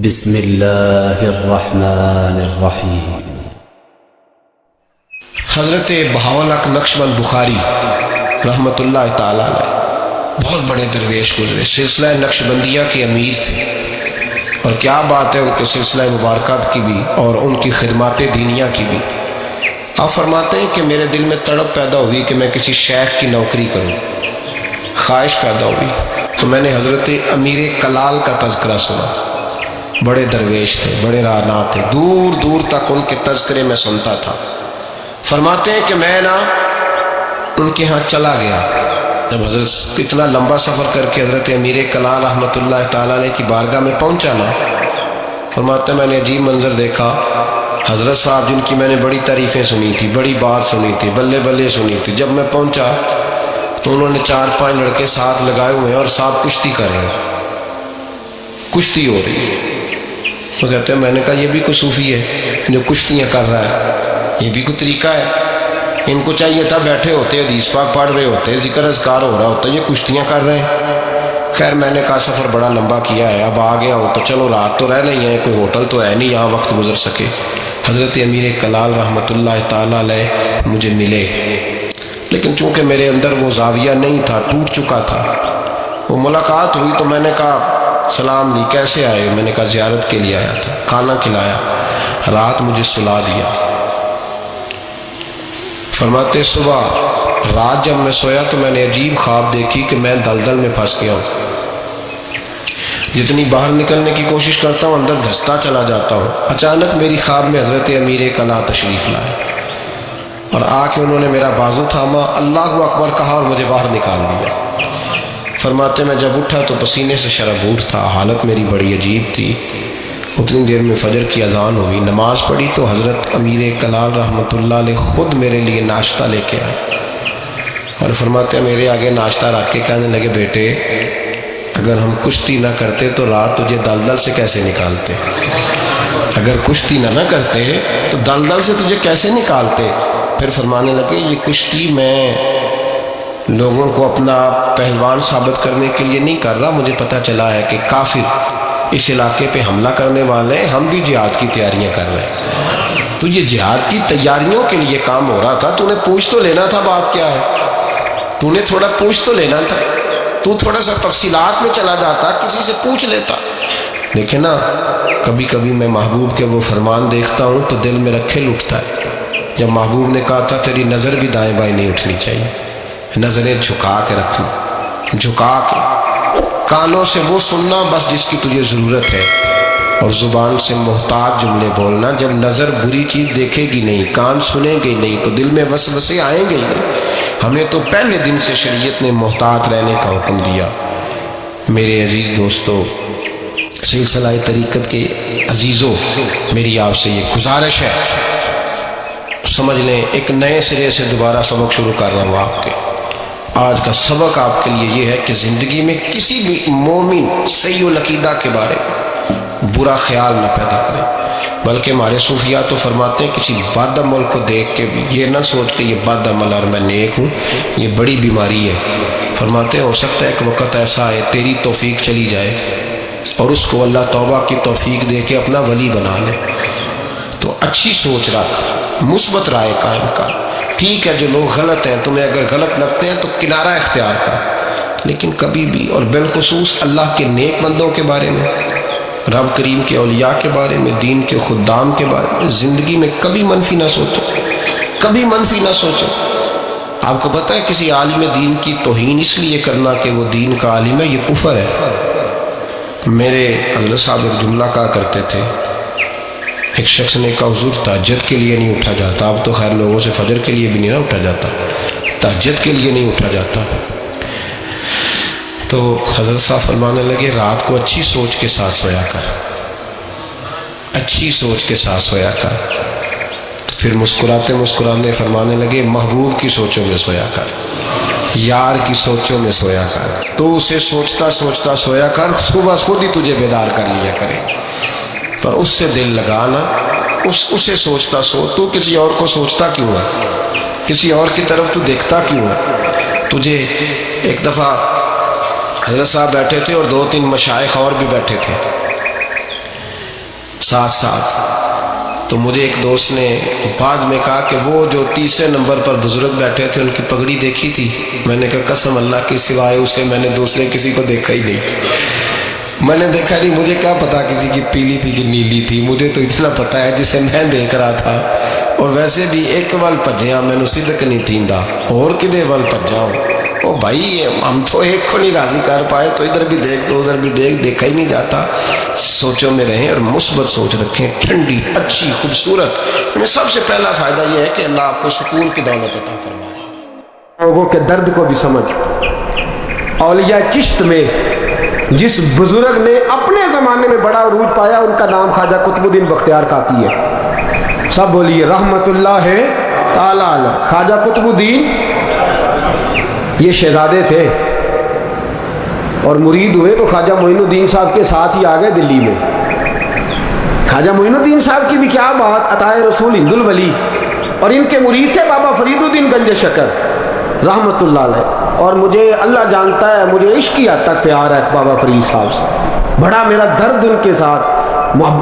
بسم اللہ الرحمن الرحیم۔ حضرت بہاولق نقشبند بخاری رحمۃ اللہ تعالی علیہ بہت بڑے درویش گزرے، سلسلہ نقشبندیہ کے امیر تھے، اور کیا بات ہے ان کے سلسلہ مبارکات کی بھی اور ان کی خدمات دینیہ کی بھی۔ آپ فرماتے ہیں کہ میرے دل میں تڑپ پیدا ہوئی کہ میں کسی شیخ کی نوکری کروں، خواہش پیدا ہوئی تو میں نے حضرت امیر کلال کا تذکرہ سنا۔ بڑے درویش تھے، بڑے راہنما تھے، دور دور تک ان کے تذکرے میں سنتا تھا۔ فرماتے ہیں کہ میں ان کے ہاں چلا گیا، جب حضرت اتنا لمبا سفر کر کے حضرت امیر کلال رحمۃ اللہ تعالیٰ علیہ کی بارگاہ میں پہنچا نا، فرماتے ہیں میں نے عجیب منظر دیکھا۔ حضرت صاحب جن کی میں نے بڑی تعریفیں سنی تھی، بڑی بات سنی تھی، بلے بلے سنی تھی، جب میں پہنچا تو انہوں نے 4-5 لڑکے ساتھ لگائے ہوئے ہیں اور صاحب کشتی کر رہے ہیں، کشتی ہو رہی ہے۔ تو کہتے ہیں میں نے کہا یہ بھی کوئی صوفی ہے جو کشتیاں کر رہا ہے، یہ بھی کوئی طریقہ ہے؟ ان کو چاہیے تھا بیٹھے ہوتے، حدیث پاک پڑھ رہے ہوتے، ذکر اذکار ہو رہا ہوتا، یہ کشتیاں کر رہے ہیں۔ خیر میں نے کہا سفر بڑا لمبا کیا ہے، اب آ گیا ہوں تو چلو رات تو رہ نہیں ہے، کوئی ہوٹل تو ہے نہیں یہاں وقت گزر سکے۔ حضرت امیر کلال رحمۃ اللہ تعالیٰ علیہ مجھے ملے، لیکن چونکہ میرے اندر وہ زاویہ نہیں تھا، ٹوٹ چکا تھا۔ وہ ملاقات ہوئی تو میں نے کہا سلام لی، کیسے آئے؟ میں نے کہا زیارت کے لیے آیا تھا، کھانا کھلایا، رات مجھے سلا دیا۔ فرماتے صبح رات جب میں سویا تو میں نے عجیب خواب دیکھی کہ میں دلدل میں پھنس گیا ہوں، جتنی باہر نکلنے کی کوشش کرتا ہوں اندر دھستا چلا جاتا ہوں۔ اچانک میری خواب میں حضرت امیر کلال تشریف لائے اور آ کے انہوں نے میرا بازو تھاما، اللہ اکبر کہا اور مجھے باہر نکال دیا۔ فرماتے میں جب اٹھا تو پسینے سے شرابور تھا، حالت میری بڑی عجیب تھی۔ اتنی دیر میں فجر کی اذان ہوئی، نماز پڑھی تو حضرت امیر کلال رحمۃ اللہ علیہ خود میرے لیے ناشتہ لے کے آئے اور فرماتے ہیں میرے آگے ناشتہ رکھ کے کہنے لگے بیٹے اگر ہم کشتی نہ کرتے تو رات تجھے دلدل سے کیسے نکالتے؟ اگر کشتی نہ کرتے تو دلدل سے تجھے کیسے نکالتے؟ پھر فرمانے لگے یہ کشتی میں لوگوں کو اپنا پہلوان ثابت کرنے کے لیے نہیں کر رہا، مجھے پتہ چلا ہے کہ کافر اس علاقے پہ حملہ کرنے والے ہیں، ہم بھی جہاد کی تیاریاں کر رہے ہیں۔ تو یہ جہاد کی تیاریوں کے لیے کام ہو رہا تھا، تو نے پوچھ تو لینا تھا بات کیا ہے، تو نے تھوڑا پوچھ تو لینا تھا، تو تھوڑا سا تفصیلات میں چلا جاتا، کسی سے پوچھ لیتا۔ لیکن نا کبھی کبھی میں محبوب کے وہ فرمان دیکھتا ہوں تو دل میں رکھے اٹھتا ہے، جب محبوب نے کہا تھا تیری نظر بھی دائیں بائیں نہیں اٹھنی چاہیے، نظریں جھکا کے رکھنا، جھکا کے، کانوں سے وہ سننا بس جس کی تجھے ضرورت ہے، اور زبان سے محتاط جملے بولنا۔ جب نظر بری چیز دیکھے گی نہیں، کان سنے گے نہیں تو دل میں وسوسے آئیں گے ہی نہیں۔ ہم نے تو پہلے دن سے شریعت نے محتاط رہنے کا حکم دیا۔ میرے عزیز دوستو، سلسلہ طریقت کے عزیزوں، میری آپ سے یہ گزارش ہے، سمجھ لیں ایک نئے سرے سے دوبارہ سبق شروع کر رہا ہوں آپ کے۔ آج کا سبق آپ کے لیے یہ ہے کہ زندگی میں کسی بھی مومن سیء العقیدہ کے بارے میں برا خیال نہ پیدا کرے، بلکہ ہمارے صوفیاء تو فرماتے ہیں کسی بد عمل کو دیکھ کے بھی یہ نہ سوچ کہ یہ بد عمل اور میں نیک ہوں، یہ بڑی بیماری ہے۔ فرماتے ہیں ہو سکتا ہے ایک وقت ایسا ہے تیری توفیق چلی جائے اور اس کو اللہ توبہ کی توفیق دے کے اپنا ولی بنا لے۔ تو اچھی سوچ رکھ، مثبت رائے قائم کر۔ ٹھیک ہے جو لوگ غلط ہیں تمہیں اگر غلط لگتے ہیں تو کنارہ اختیار کر، لیکن کبھی بھی اور بالخصوص اللہ کے نیک بندوں کے بارے میں، رب کریم کے اولیاء کے بارے میں، دین کے خدام کے بارے میں زندگی میں کبھی منفی نہ سوچو، کبھی منفی نہ سوچو۔ آپ کو پتہ ہے کسی عالم دین کی توہین اس لیے کرنا کہ وہ دین کا عالم ہے، یہ کفر ہے۔ میرے حضرت صاحب ایک جملہ کہا کرتے تھے، ایک شخص نے کہا حضور تہجد کے لیے نہیں اٹھا جاتا، اب تو خیر لوگوں سے فجر کے لیے بھی نہیں نہ اٹھا جاتا، تہجد کے لیے نہیں اٹھا جاتا۔ تو حضرت صاحب فرمانے لگے رات کو اچھی سوچ کے ساتھ سویا کر، اچھی سوچ کے ساتھ سویا کر۔ پھر مسکراتے مسکراتے فرمانے لگے محبوب کی سوچوں میں سویا کر، یار کی سوچوں میں سویا کر، تو اسے سوچتا سوچتا سویا کر، صبح خود ہی تجھے بیدار کر لیا کرے۔ پر اس سے دل لگانا، اسے سوچتا سو، تو کسی اور کو سوچتا کیوں ہے؟ کسی اور کی طرف تو دیکھتا کیوں ہے؟ تجھے ایک دفعہ حضرت صاحب بیٹھے تھے اور 2-3 مشائخ اور بھی بیٹھے تھے، ساتھ ساتھ تو مجھے ایک دوست نے بعد میں کہا کہ وہ جو تیسرے نمبر پر بزرگ بیٹھے تھے ان کی پگڑی دیکھی تھی؟ میں نے کہا قسم اللہ کی سوائے اسے میں نے دوسرے کسی کو دیکھا ہی نہیں۔ میں نے دیکھا نہیں، مجھے کیا پتا کسی کی پیلی تھی کہ نیلی تھی، مجھے تو اتنا پتا ہے جسے میں دیکھ رہا تھا۔ اور ویسے بھی ایک ول پجیاں مینو صدق نہیں تھیندا، اور کدے ول پجاؤں؟ او بھائی ہم تو ایک کو نہیں راضی کر پائے تو ادھر بھی دیکھ تو ادھر بھی دیکھ، دیکھا ہی نہیں جاتا۔ سوچوں میں رہیں اور مثبت سوچ رکھیں، ٹھنڈی اچھی خوبصورت۔ میں سب سے پہلا فائدہ یہ ہے کہ اللہ آپ کو سکون کی دولت عطا فرمائے، لوگوں کے درد کو بھی سمجھ۔ اولیاء چشت میں جس بزرگ نے اپنے زمانے میں بڑا عروج پایا ان کا نام خواجہ قطب الدین بختیار کاکی ہے۔ سب بولیے رحمت اللہ تعالی علیہ۔ خواجہ قطب الدین یہ شہزادے تھے اور مرید ہوئے تو خواجہ معین الدین صاحب کے ساتھ ہی آ گئے دلی میں۔ خواجہ معین الدین صاحب کی بھی کیا بات، عطائے رسول ہند الولی، اور ان کے مرید تھے بابا فرید الدین گنج شکر رحمت اللہ علیہ۔ اور مجھے اللہ جانتا ہے مجھے عشق کی حد تک پیار ہے بابا فرید صاحب سے، بڑا میرا درد ان کے ساتھ،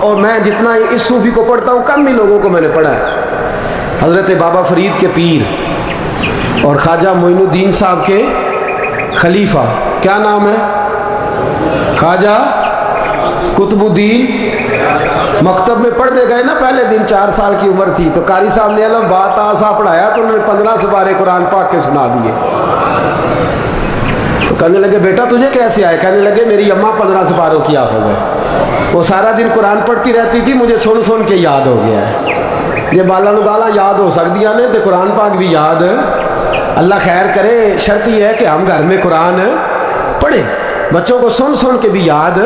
اور میں جتنا اس صوفی کو پڑھتا ہوں کم ہی لوگوں کو میں نے پڑھا ہے۔ حضرت بابا فرید کے پیر اور خواجہ معین الدین صاحب کے خلیفہ کیا نام ہے؟ خواجہ قطب الدین۔ مکتب میں پڑھنے گئے نا پہلے دن، 4 سال کی عمر تھی تو قاری صاحب نے علم بات آسا پڑھایا تو انہوں نے 15 سپارے قرآن پاک کے سنا دیے۔ تو کہنے لگے بیٹا تجھے کیسے آئے؟ کہنے لگے میری اماں 15 سپاروں کی حافظ ہے، وہ سارا دن قرآن پڑھتی رہتی تھی، مجھے سن سن کے یاد ہو گیا ہے۔ یہ بالا نگالا یاد ہو سکتی ہیں تو قرآن پاک بھی یاد، اللہ خیر کرے۔ شرط یہ ہے کہ ہم گھر میں قرآن پڑھیں، بچوں کو سن سن کے بھی یاد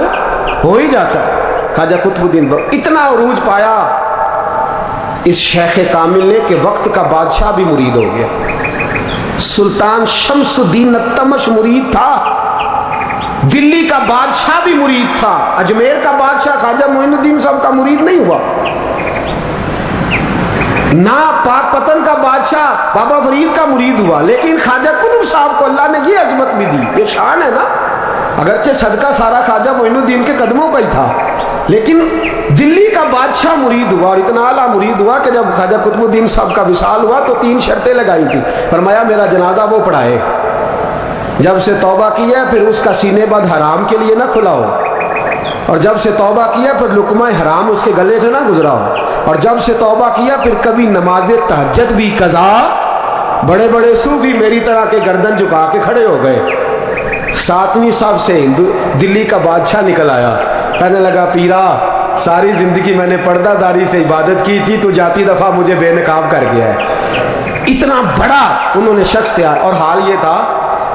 ہو ہی جاتا ہے۔ خواجہ قطب الدین اتنا عروج پایا اس شیخ کامل نے کہ وقت کا بادشاہ بھی مرید ہو گیا۔ سلطان شمس الدین التمش مرید تھا، دلی کا بادشاہ بھی مرید تھا، اجمیر کا بادشاہ خواجہ معین الدین صاحب کا مرید نہیں ہوا، نہ پاک پتن کا بادشاہ بابا فرید کا مرید ہوا، لیکن خواجہ قطب صاحب کو اللہ نے یہ عظمت بھی دی۔ یہ شان ہے نا، اگرچہ صدقہ سارا خواجہ معین الدین کے قدموں کا ہی تھا، لیکن دلی کا بادشاہ مرید ہوا، اور اتنا اعلیٰ مرید ہوا کہ جب خواجہ قطب الدین صاحب کا وصال ہوا تو 3 شرطیں لگائی تھی۔ فرمایا میرا جنازہ وہ پڑھائے، جب سے توبہ کیا پھر اس کا سینے بد حرام کے لیے نہ کھلا ہو، اور جب سے توبہ کیا پھر لقمہ حرام اس کے گلے سے نہ گزرا ہو، اور جب سے توبہ کیا پھر کبھی نماز تہجد بھی قضا۔ بڑے بڑے صوفی میری طرح کے گردن جھکا کے کھڑے ہو گئے۔ 7ویں صف سے دلی کا بادشاہ نکل آیا، کہنے لگا پیرا ساری زندگی میں نے پردہ داری سے عبادت کی تھی، تو جاتی دفعہ مجھے بے نقاب کر گیا ہے۔ اتنا بڑا انہوں نے شخص تیار، اور حال یہ تھا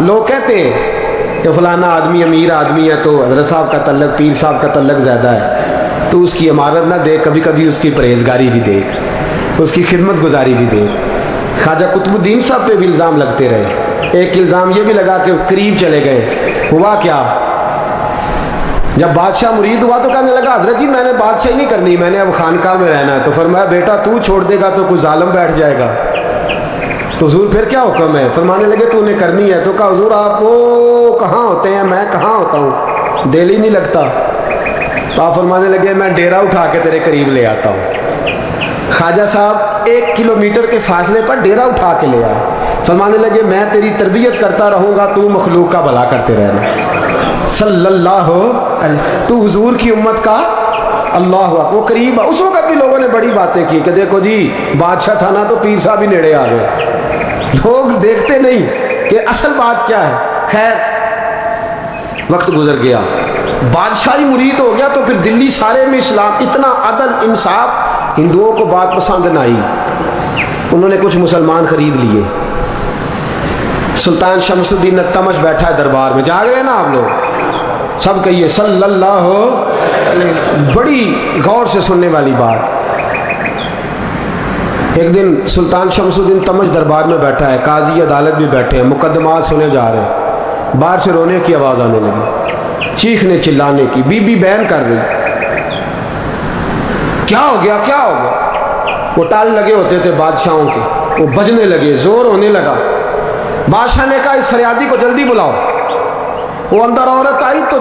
لوگ کہتے ہیں کہ فلانا آدمی امیر آدمی ہے تو حضرت صاحب کا تعلق پیر صاحب کا تعلق زیادہ ہے، تو اس کی عمارت نہ دیکھ، کبھی کبھی اس کی پرہیزگاری بھی دیکھ، اس کی خدمت گزاری بھی دیکھ۔ خواجہ قطب الدین صاحب پہ بھی الزام لگتے رہے۔ ایک الزام یہ بھی لگا کہ قریب چلے گئے، ہوا کیا جب بادشاہ مرید ہوا تو کہنے لگا حضرت جی میں نے بادشاہی نہیں کرنی، میں نے اب خانقاہ میں رہنا ہے۔ تو فرمایا بیٹا تو چھوڑ دے گا تو کوئی ظالم بیٹھ جائے گا، تو حضور پھر کیا حکم ہے؟ فرمانے لگے تو نے کرنی ہے۔ تو کہا حضور آپ وہ کہاں ہوتے ہیں، میں کہاں ہوتا ہوں، دل ہی نہیں لگتا۔ تو آپ فرمانے لگے میں ڈیرا اٹھا کے تیرے قریب لے آتا ہوں۔ خواجہ صاحب 1 کلومیٹر کے فاصلے پر ڈیرا اٹھا کے لے آئے۔ فرمانے لگے میں تیری تربیت کرتا رہوں گا، تو مخلوق کا بھلا کرتے رہنا۔ صلی اللہ علیہ، تو حضور کی امت کا اللہ ہوا، وہ قریب۔ اس وقت بھی لوگوں نے بڑی باتیں کی کہ دیکھو جی بادشاہ تھا نا تو پیر صاحب ہی نیڑے آ گئے۔ لوگ دیکھتے نہیں کہ اصل بات کیا ہے۔ خیر وقت گزر گیا، بادشاہی مرید ہو گیا، تو پھر دلی سارے میں اسلام، اتنا عدل انصاف، ہندوؤں کو بات پسند نہ آئی، انہوں نے کچھ مسلمان خرید لیے۔ سلطان شمس الدین التمش بیٹھا ہے دربار میں، جاگ رہے ہیں نا آپ لوگ، سب کہیے صلی اللہ علیہ۔ بڑی غور سے سننے والی بات۔ ایک دن سلطان شمس الدین تمش دربار میں بیٹھا ہے، قاضی عدالت بھی بیٹھے ہیں، مقدمات سنے جا رہے ہیں، باہر سے رونے کی آواز آنے لگی، چیخنے چلانے کی، بی بی بیان کر رہی، کیا ہو گیا کیا ہو گیا؟ وہ ٹال لگے ہوتے تھے بادشاہوں کے، وہ بجنے لگے، زور ہونے لگا۔ بادشاہ نے کہا اس فریادی کو جلدی بلاؤ۔ وہ اندر عورت آئی تو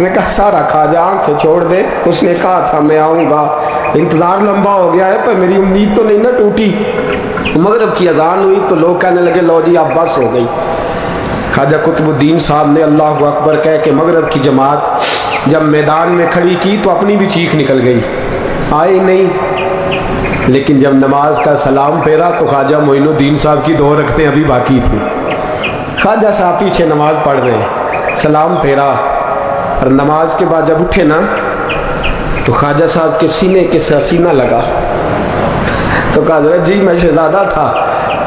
میں کہا سارا خواجہ آنکھیں چھوڑ دے، اس نے کہا تھا میں آؤں گا، انتظار لمبا ہو گیا ہے پر میری امید تو نہیں نہ ٹوٹی۔ مغرب کی اذان ہوئی تو لوگ کہنے لگے لو جی اب بس ہو گئی۔ خواجہ قطب الدین صاحب نے اللہ اکبر کہہ کے مغرب کی جماعت جب میدان میں کھڑی کی تو اپنی بھی چیخ نکل گئی، آئی نہیں۔ لیکن جب نماز کا سلام پھیرا تو خواجہ معین الدین صاحب کی 2 رکعتیں ابھی باقی تھیں۔ خواجہ صاحب پیچھے نماز پڑھ رہے ہیں، سلام پھیرا اور نماز کے بعد جب اٹھے نا تو خواجہ صاحب کے سینے کے ساتھ سینہ لگا تو کہا حضرت جی میں شہزادہ تھا،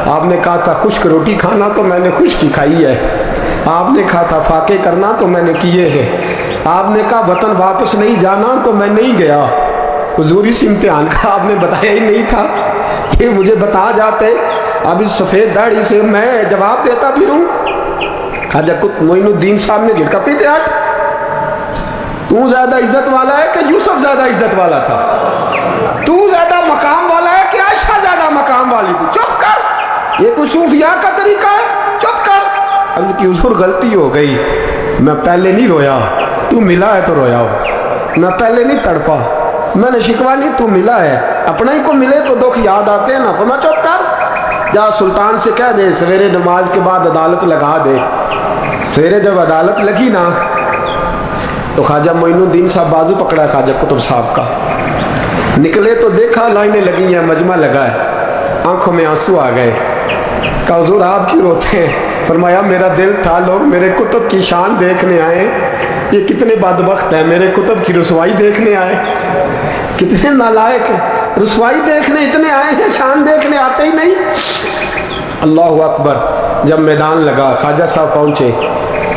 آپ نے کہا تھا خشک روٹی کھانا تو میں نے خشک کی کھائی ہے، آپ نے کہا تھا فاقے کرنا تو میں نے کیے ہیں، آپ نے کہا وطن واپس نہیں جانا تو میں نہیں گیا۔ حضور اس امتحان کا آپ نے بتایا ہی نہیں تھا کہ مجھے بتا جاتے، اب اس سفید داڑھی سے میں جواب دیتا پھروں۔ خواجہ معین الدین صاحب نے گھر کا پیتے ہٹ، تو زیادہ عزت والا ہے کہ یوسف زیادہ عزت والا تھا؟ تو زیادہ مقام والا ہے کہ عائشہ زیادہ مقام والی تھی؟ چپ کر، یہ کوئی صوفیاء کا طریقہ ہے؟ چپ کر۔ عرض کی حضور غلطی ہو گئی، میں پہلے نہیں رویا، تو ملا ہے تو رویا ہو، میں پہلے نہیں تڑپا، میں نے شکوا نہیں، تو ملا ہے، اپنا ہی کو ملے تو دکھ یاد آتے ہیں نا۔ فرمایا چپ کر، جا سلطان سے کہہ دے سویرے نماز کے بعد عدالت لگا دے۔ سویرے جب عدالت لگی نا تو خواجہ معین الدین صاحب بازو پکڑا خواجہ قطب صاحب کا، نکلے تو دیکھا لائنیں لگی ہیں، مجمع لگا ہے، آنکھوں میں آنسو آ گئے۔ کہا حضور آپ کیوں روتے ہیں؟ فرمایا میرا دل تھا لوگ میرے کتب کی شان دیکھنے آئے، یہ کتنے بدبخت ہیں، میرے کتب کی رسوائی دیکھنے آئے، کتنے نالائق ہیں، رسوائی دیکھنے اتنے آئے ہیں، شان دیکھنے آتے ہی نہیں۔ اللہ اکبر۔ جب میدان لگا خواجہ صاحب پہنچے،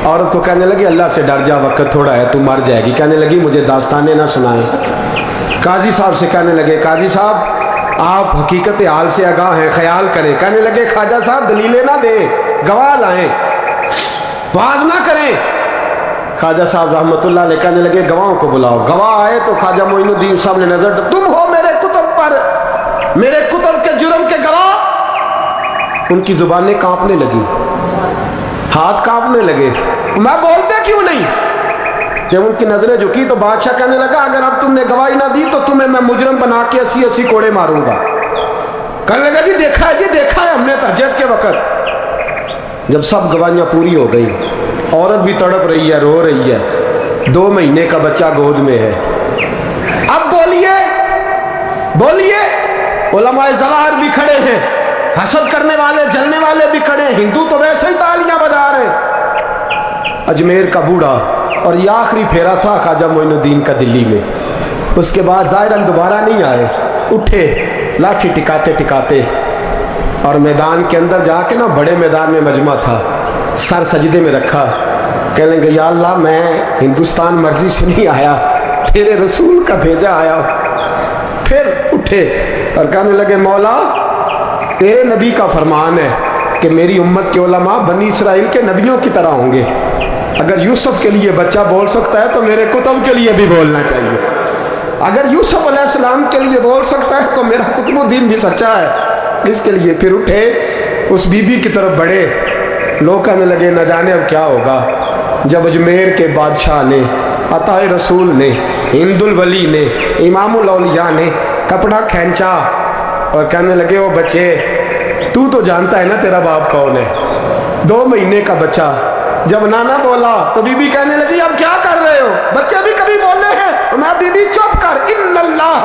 عورت کو کہنے لگی اللہ سے ڈر جا، وقت تھوڑا ہے تو مر جائے گی، کہنے لگی مجھے داستانیں نہ سنائیں۔ قاضی صاحب سے کہنے لگے قاضی صاحب آپ حقیقت حال سے آگاہ ہیں، خیال کریں۔ کہنے لگے خواجہ صاحب دلیلیں نہ دیں، گواہ لائیں، باز نہ کریں۔ خواجہ صاحب رحمۃ اللہ علیہ کہنے لگے گواہوں کو بلاؤ۔ گواہ آئے تو خواجہ معین الدین صاحب نے نظر تم ہو میرے کتب پر، میرے کتب کے جرم کے گواہ۔ ان کی زبانیں کانپنے لگی، ہاتھ کانپنے لگے، میں بولتے کیوں نہیں؟ جب ان کی نظریں جھکی تو بادشاہ کہنے لگا اگر اب تم نے گواہی نہ دی تو تمہیں میں مجرم بنا کے 80 کوڑے ماروں گا۔ کہنے لگا جی دیکھا ہے ہم نے تہجد کے وقت۔ جب سب گواہیاں پوری ہو گئی، عورت بھی تڑپ رہی ہے، رو رہی ہے، 2 مہینے کا بچہ گود میں ہے۔ اب بولیے، علماء ظواہر بھی کھڑے ہیں، حسد کرنے والے جلنے والے بھی کھڑے ہیں، ہندو تو ویسے ہی تالیاں بجا رہے ہیں۔ اجمیر کا بوڑھا، اور یہ آخری پھیرا تھا خواجہ معین الدین کا دلی میں، اس کے بعد ظاہراً دوبارہ نہیں آئے، اٹھے لاٹھی ٹکاتے اور میدان کے اندر جا کے نا بڑے میدان میں مجمع تھا، سر سجدے میں رکھا، کہنے لگے یا اللہ میں ہندوستان مرضی سے نہیں آیا، تیرے رسول کا بھیجا آیا۔ پھر اٹھے اور کہنے لگے مولا تیرے نبی کا فرمان ہے کہ میری امت کے علماء بنی اسرائیل کے نبیوں کی طرح ہوں گے، اگر یوسف کے لیے بچہ بول سکتا ہے تو میرے کتب کے لیے بھی بولنا چاہیے، اگر یوسف علیہ السلام کے لیے بول سکتا ہے تو میرا قطب الدین بھی سچا ہے، اس کے لیے۔ پھر اٹھے اس بی بی کی طرف بڑھے، لوگ کہنے لگے نہ جانے اب کیا ہوگا۔ جب اجمیر کے بادشاہ نے، عطا رسول نے، ہند الولی نے، امام الاولیاء نے کپڑا کھینچا اور کہنے لگے وہ بچے تو جانتا ہے نا تیرا باپ کون ہے، 2 مہینے کا بچہ۔ جب نانا بولا تو بی بی کہنے لگی اب کیا کر رہے ہو، بچے بھی کبھی بولے ہیں؟ میں بی بی چپ کر، ان اللہ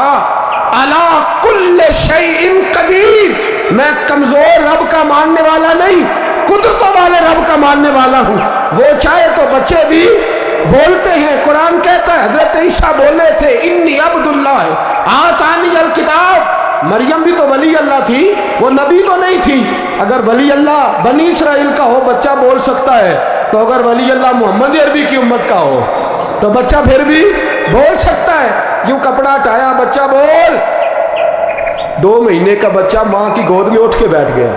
علی کل شیء قدیر، میں کمزور رب کا ماننے والا نہیں، قدرتوں والے رب کا ماننے والا ہوں، وہ چاہے تو بچے بھی بولتے ہیں۔ قرآن کہتا ہے حضرت عیسیٰ بولے تھے انی عبداللہ آتانی الکتاب، مریم بھی تو ولی اللہ تھی، وہ نبی تو نہیں تھی۔ اگر ولی اللہ بنی اسرائیل کا ہو بچہ بول سکتا ہے تو اگر ولی اللہ محمد عربی کی امت کا ہو تو بچہ پھر بھی بول سکتا ہے۔ یوں کپڑا ہٹایا، بچہ بول، 2 مہینے کا بچہ ماں کی گود میں اٹھ کے بیٹھ گیا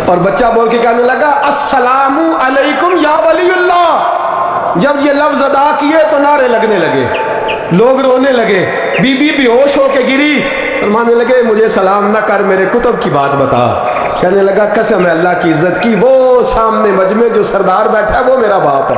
اور بچہ بول کے کہنے لگا السلام علیکم یا ولی اللہ۔ جب یہ لفظ ادا کیے تو نعرے لگنے لگے، لوگ رونے لگے، بی بی بے ہوش ہو کے گری، فرمانے لگے مجھے سلام نہ کر، میرے کتب کی بات بتا۔ کہنے لگا قسم ہے اللہ کی عزت کی، وہ سامنے مجمع جو سردار بیٹھا ہے وہ میرا باپ ہے،